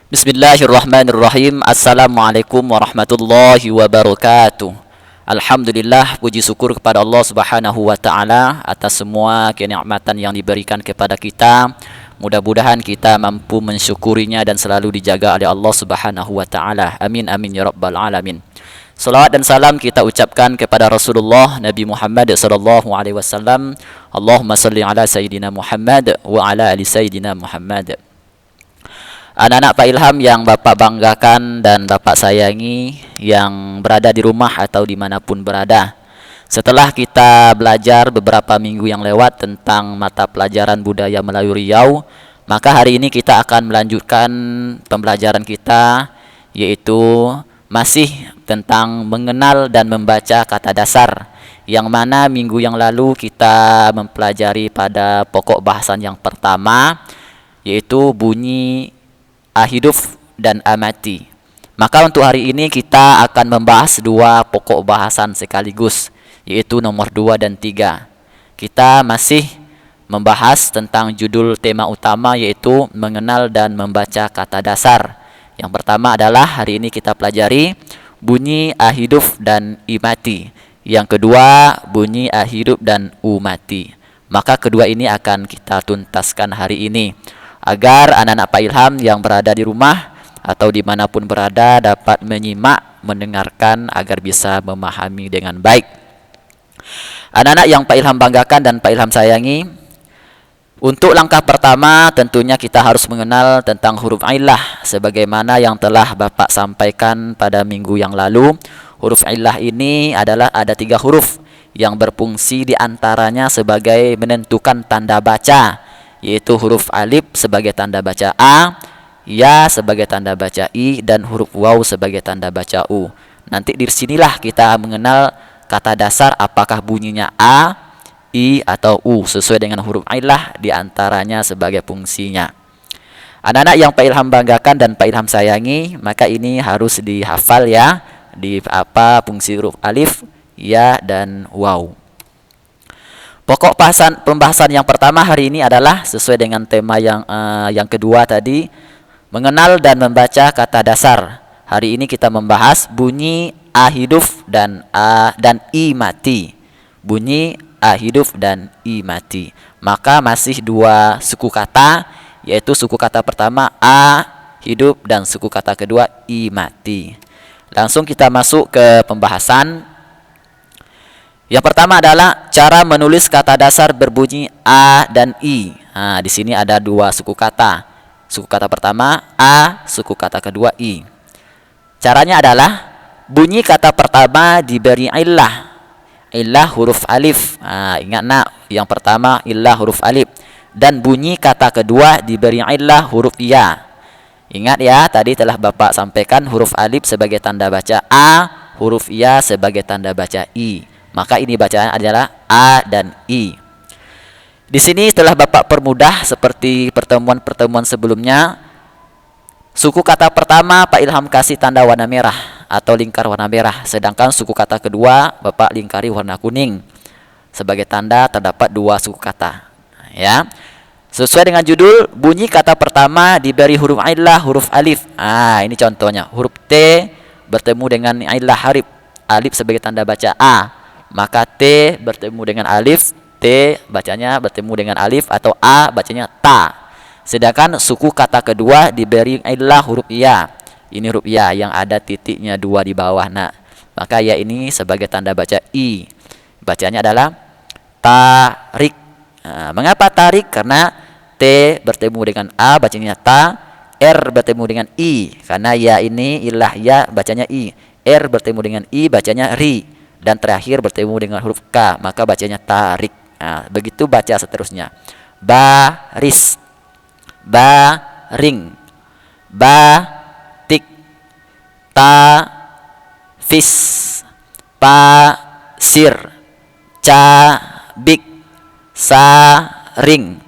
Bismillahirrahmanirrahim. Assalamualaikum warahmatullahi wabarakatuh. Alhamdulillah, puji syukur kepada Allah Subhanahu wa taala atas semua kenikmatan yang diberikan kepada kita. Mudah-mudahan kita mampu mensyukurinya dan selalu dijaga oleh Allah Subhanahu wa taala. Amin amin ya rabbal alamin. Salawat dan salam kita ucapkan kepada Rasulullah Nabi Muhammad sallallahu alaihi wasallam. Allahumma salli ala sayyidina Muhammad wa ala ali sayyidina Muhammad. Anak-anak Pak Ilham yang Bapak banggakan dan Bapak sayangi, yang berada di rumah atau dimanapun berada. Setelah kita belajar beberapa minggu yang lewat tentang mata pelajaran budaya Melayu Riau, maka hari ini kita akan melanjutkan pembelajaran kita, yaitu masih tentang mengenal dan membaca kata dasar, yang mana minggu yang lalu kita mempelajari pada pokok bahasan yang pertama, yaitu bunyi a hidup dan a mati. Maka untuk hari ini kita akan membahas dua pokok bahasan sekaligus, yaitu nomor 2 dan 3. Kita masih membahas tentang judul tema utama, yaitu mengenal dan membaca kata dasar. Yang pertama adalah hari ini kita pelajari bunyi a hidup dan i mati. Yang kedua bunyi a hidup dan u mati. Maka kedua ini akan kita tuntaskan hari ini, agar anak-anak Pak Ilham yang berada di rumah atau dimanapun berada dapat menyimak, mendengarkan agar bisa memahami dengan baik. Anak-anak yang Pak Ilham banggakan dan Pak Ilham sayangi, untuk langkah pertama tentunya kita harus mengenal tentang huruf illah, sebagaimana yang telah Bapak sampaikan pada minggu yang lalu. Huruf illah ini adalah ada 3 huruf yang berfungsi diantaranya sebagai menentukan tanda baca, yaitu huruf alif sebagai tanda baca a, ya sebagai tanda baca i, dan huruf waw sebagai tanda baca u. Nanti di sinilah kita mengenal kata dasar apakah bunyinya a, i, atau u sesuai dengan huruf illah diantaranya sebagai fungsinya. Anak-anak yang Pak Ilham banggakan dan Pak Ilham sayangi, maka ini harus dihafal ya, di apa fungsi huruf alif, ya, dan waw. Pokok pembahasan yang pertama hari ini adalah sesuai dengan tema yang kedua tadi, mengenal dan membaca kata dasar. Hari ini kita membahas bunyi a hidup dan i mati. Bunyi a hidup dan i mati. Maka masih 2 suku kata, yaitu suku kata pertama a hidup dan suku kata kedua i mati. Langsung kita masuk ke pembahasan. Yang pertama adalah cara menulis kata dasar berbunyi a dan i. Nah, di sini ada 2 suku kata. Suku kata pertama a, suku kata kedua i. Caranya adalah bunyi kata pertama diberi illah. Illah huruf alif. Nah, ingat nak, yang pertama illah huruf alif, dan bunyi kata kedua diberi illah huruf ya. Ingat ya, tadi telah Bapak sampaikan huruf alif sebagai tanda baca a, huruf ya sebagai tanda baca i. Maka ini bacaan adalah a dan i. Di sini setelah Bapak permudah seperti pertemuan-pertemuan sebelumnya, suku kata pertama Pak Ilham kasih tanda warna merah atau lingkar warna merah, sedangkan suku kata kedua Bapak lingkari warna kuning. Sebagai tanda terdapat 2 suku kata. Ya. Sesuai dengan judul, bunyi kata pertama diberi huruf illah huruf alif. Ah, ini contohnya. Huruf T bertemu dengan illah alif sebagai tanda baca a. Maka T bertemu dengan alif, T bacanya bertemu dengan alif, atau A bacanya ta. Sedangkan suku kata kedua diberi illah huruf ya. Ini huruf ya yang ada titiknya 2 di bawah. Nah, maka ya ini sebagai tanda baca i. Bacanya adalah tarik. Nah, mengapa tarik? Karena T bertemu dengan A bacanya ta, R bertemu dengan i. Karena ya ini illah ya bacanya i. R bertemu dengan i bacanya ri. Dan terakhir bertemu dengan huruf K, maka bacanya tarik. Nah, begitu baca seterusnya. Baris, baring, batik, tafis, pasir, cabik, saring,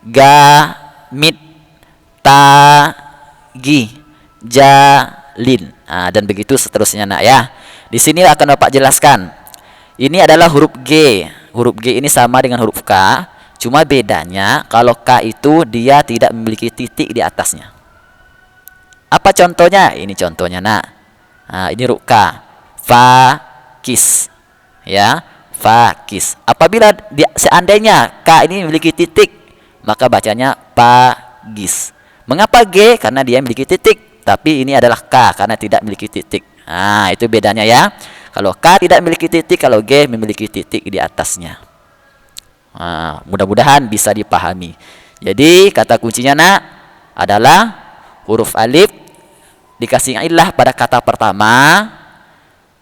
gamit, tagih, jalin. Nah, dan begitu seterusnya nak ya. Di sini akan Bapak jelaskan. Ini adalah huruf G. Huruf G ini sama dengan huruf K, cuma bedanya kalau K itu dia tidak memiliki titik di atasnya. Apa contohnya? Ini contohnya nak. Nah, ini huruf ka. Fakis. Ya, fakis. Apabila seandainya ka ini memiliki titik, maka bacanya pagis. Mengapa G? Karena dia memiliki titik. Tapi ini adalah K karena tidak memiliki titik. Nah, itu bedanya ya. Kalau K tidak memiliki titik, kalau G memiliki titik di atasnya. Nah, mudah-mudahan bisa dipahami. Jadi kata kuncinya nak adalah huruf alif dikasih illah pada kata pertama,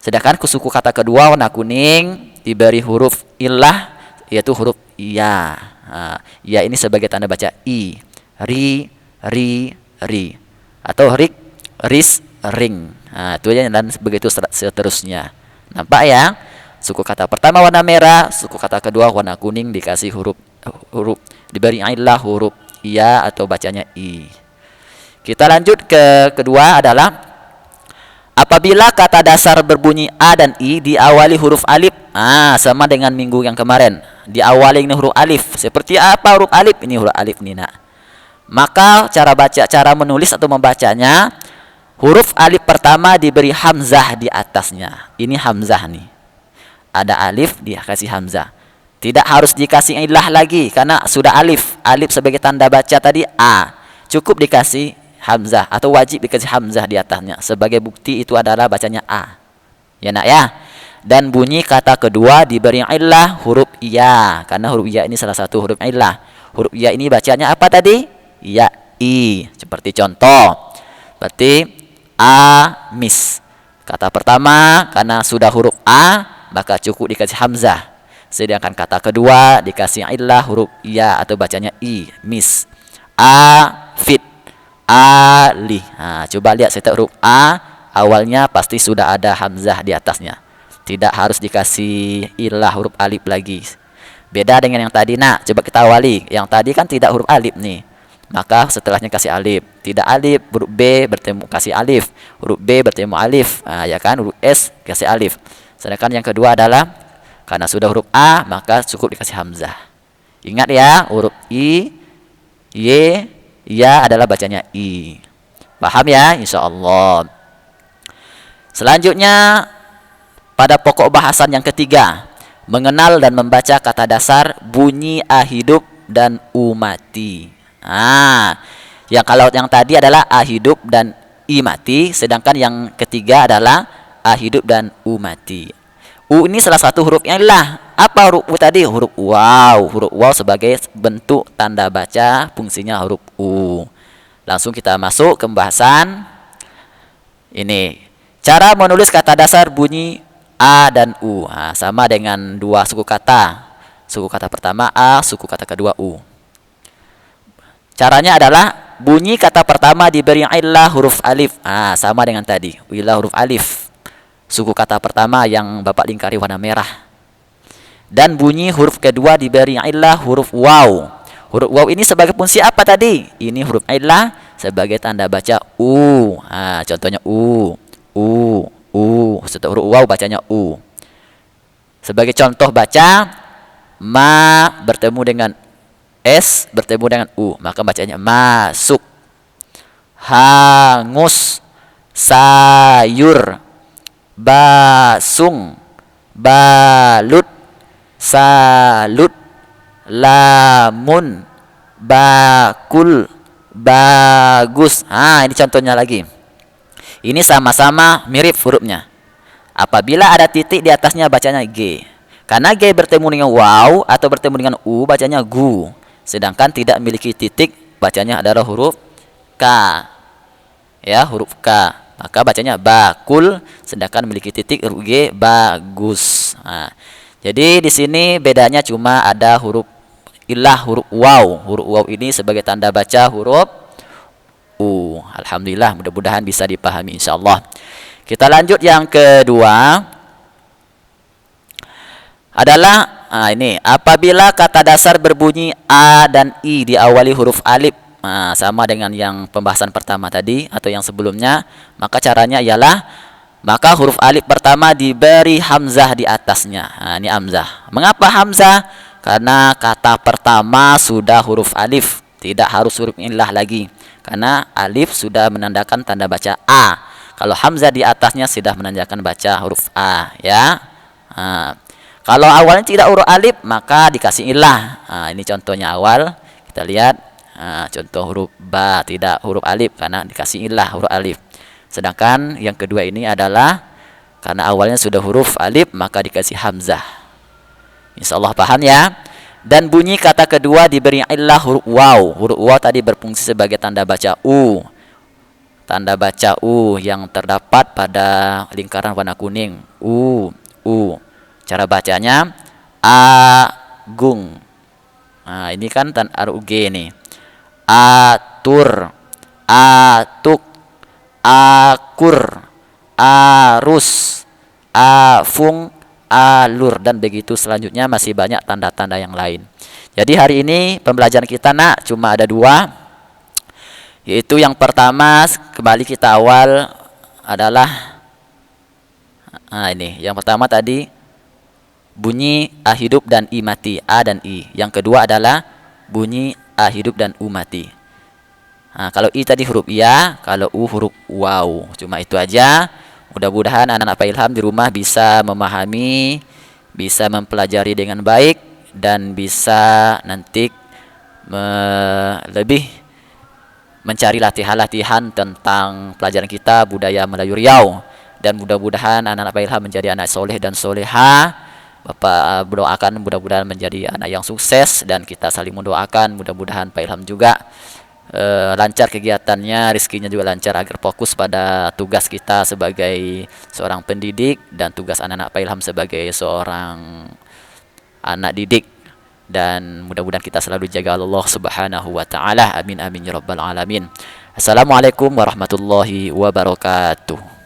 sedangkan suku kata kedua warna kuning diberi huruf illah yaitu huruf ya. Nah, ya ini sebagai tanda baca i, ri, ri, atau rik, ris, ring. Nah, itu aja dan begitu seterusnya. Nampak ya? Suku kata pertama warna merah, suku kata kedua warna kuning dikasih huruf diberi illah huruf ya atau bacanya i. Kita lanjut ke kedua adalah apabila kata dasar berbunyi a dan i diawali huruf alif. Sama dengan minggu yang kemarin. Diawali ini huruf alif. Seperti apa huruf alif? Ini huruf alif nih nak. Maka cara menulis atau membacanya, huruf alif pertama diberi hamzah di atasnya. Ini hamzah nih. Ada alif, dia kasih hamzah. Tidak harus dikasih illah lagi karena sudah alif. Alif sebagai tanda baca tadi a. Cukup dikasih hamzah atau wajib dikasih hamzah di atasnya. Sebagai bukti itu adalah bacanya a. Ya nak ya. Dan bunyi kata kedua diberi illah huruf ya. Karena huruf ya ini salah satu huruf illah. Huruf ya ini bacanya apa tadi? Ya i. Seperti contoh. Berarti amis. Kata pertama karena sudah huruf a maka cukup dikasih hamzah. Sedangkan kata kedua dikasih illah huruf ya atau bacanya i, mis. Afid, ali. Nah, coba lihat setiap huruf a awalnya pasti sudah ada hamzah di atasnya. Tidak harus dikasih illah huruf alif lagi. Beda dengan yang tadi nak. Coba kita awali. Yang tadi kan tidak huruf alif nih. Maka setelahnya kasih alif. Tidak alif, huruf B bertemu kasih alif. Huruf B bertemu alif. Ya kan, huruf S kasih alif. Sedangkan yang kedua adalah karena sudah huruf A maka cukup dikasih hamzah. Ingat ya, huruf I, Y, ya adalah bacanya I. Paham ya? Insyaallah. Selanjutnya pada pokok bahasan yang ketiga, mengenal dan membaca kata dasar bunyi a hidup dan u mati. Yang kalau yang tadi adalah a hidup dan i mati, sedangkan yang ketiga adalah a hidup dan u mati. U ini salah satu huruf illah. Apa huruf u tadi? Huruf waw. Huruf waw sebagai bentuk tanda baca, fungsinya huruf u. Langsung kita masuk ke pembahasan. Ini cara menulis kata dasar bunyi a dan u. Sama dengan dua suku kata. Suku kata pertama a, suku kata kedua u. Caranya adalah bunyi kata pertama diberi illah huruf alif. Sama dengan tadi. Illah huruf alif. Suku kata pertama yang Bapak lingkari warna merah. Dan bunyi huruf kedua diberi illah huruf waw. Huruf waw ini sebagai fungsi apa tadi? Ini huruf illah sebagai tanda baca u. Contohnya u. Setelah huruf waw bacanya u. Sebagai contoh baca, ma bertemu dengan S bertemu dengan u, maka bacanya masuk. Hangus, sayur, basung, balut, salut, lamun, bakul, bagus. Ini contohnya lagi. Ini sama-sama mirip hurufnya. Apabila ada titik di atasnya bacanya G. Karena G bertemu dengan waw atau bertemu dengan u bacanya gu. Sedangkan tidak memiliki titik bacanya adalah huruf K. Ya, huruf K. Maka bacanya bakul, sedangkan memiliki titik huruf G, bagus. Jadi di sini bedanya cuma ada huruf ilah, huruf waw. Huruf waw ini sebagai tanda baca huruf u. Alhamdulillah, mudah-mudahan bisa dipahami insyaallah. Kita lanjut yang kedua. Adalah ini apabila kata dasar berbunyi a dan i diawali huruf alif. Sama dengan yang pembahasan pertama tadi atau yang sebelumnya, maka caranya ialah maka huruf alif pertama diberi hamzah di atasnya. Ini hamzah. Mengapa hamzah? Karena kata pertama sudah huruf alif, tidak harus huruf illah lagi. karena alif sudah menandakan tanda baca A. Kalau hamzah di atasnya sudah menandakan baca huruf A, ya. Kalau awalnya tidak huruf alif, maka dikasih ilah. Ini contohnya awal, kita lihat. Contoh huruf ba tidak huruf alif karena dikasih ilah huruf alif. Sedangkan yang kedua ini adalah karena awalnya sudah huruf alif, maka dikasih hamzah. Insyaallah paham ya. Dan bunyi kata kedua diberi illah huruf waw. Huruf waw tadi berfungsi sebagai tanda baca U. Tanda baca U yang terdapat pada lingkaran warna kuning. U. Cara bacanya agung. Ini kan RUG nih. Atur, atuk, akur, arus, afung, alur, dan begitu selanjutnya, masih banyak tanda-tanda yang lain. Jadi hari ini pembelajaran kita cuma ada 2, yaitu yang pertama, kembali kita awal adalah ini yang pertama tadi bunyi a hidup dan i mati, a dan i. Yang kedua adalah bunyi a hidup dan u mati. Kalau i tadi huruf iya, kalau u huruf waw. Cuma itu aja. Mudah-mudahan anak-anak Pak Ilham di rumah bisa memahami, bisa mempelajari dengan baik, dan bisa nanti lebih mencari latihan-latihan tentang pelajaran kita budaya Melayu Riau. Dan mudah-mudahan anak-anak Pak Ilham menjadi anak soleh dan soleha. Bapak berdoakan mudah-mudahan menjadi anak yang sukses, dan kita saling mendoakan mudah-mudahan Pak Ilham juga lancar kegiatannya, rezekinya juga lancar, agar fokus pada tugas kita sebagai seorang pendidik dan tugas anak-anak Pak Ilham sebagai seorang anak didik. Dan mudah-mudahan kita selalu jaga Allah Subhanahu wa taala. Amin amin ya rabbal alamin. Assalamualaikum warahmatullahi wabarakatuh.